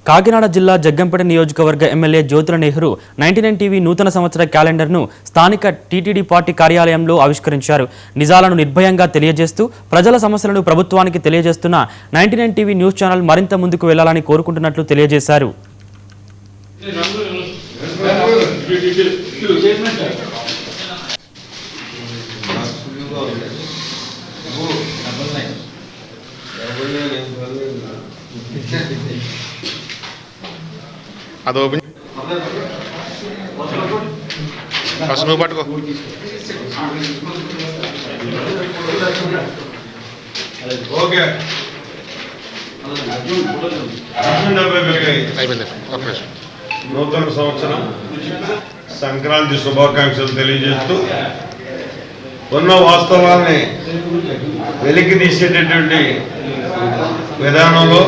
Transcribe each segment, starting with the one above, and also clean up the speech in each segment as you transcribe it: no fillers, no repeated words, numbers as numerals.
కాకినాడ జిల్లా జగ్గంపేట నియోజకవర్గ MLA Jyothula Nehru 99 TV నూతన సంవత్సర క్యాలెండర్ను స్థానిక టీటీడీ పార్టీ కార్యాలయంలో ఆవిష్కరించారు. నిజాలను నిర్భయంగా తెలియజేస్తూ ప్రజల సమస్యలను ప్రభుత్వానికి తెలియజేస్తున్న 99 టీవీ న్యూస్ ఛానల్ మరింత ముందుకు వెళ్లాలని కోరుకుంటున్నట్లు తెలియజేశారు. అది ఓపెన్ ఫస్ట్ నువ్వు పట్టుకో. ఓకే అయిపోయింది. నూతన సంవత్సరం సంక్రాంతి శుభాకాంక్షలు తెలియజేస్తూ ఉన్న వాస్తవాల్ని వెలికి తీసేటటువంటి విధానంలో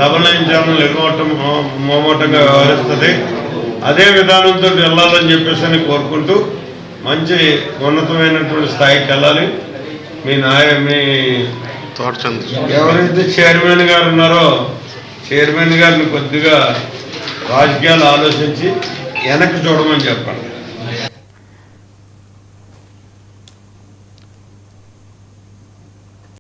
99 ఛానల్ మోమోటంగా వ్యవహరిస్తుంది. అదే విధానంతో వెళ్ళాలని చెప్పేసి కోరుకుంటూ మంచి ఉన్నతమైనటువంటి స్థాయికి వెళ్ళాలి. మీ ఎవరైతే చైర్మన్ గారు ఉన్నారో చైర్మన్ గారిని కొద్దిగా రాజకీయాలు ఆలోచించి వెనక్కి చూడమని చెప్పండి.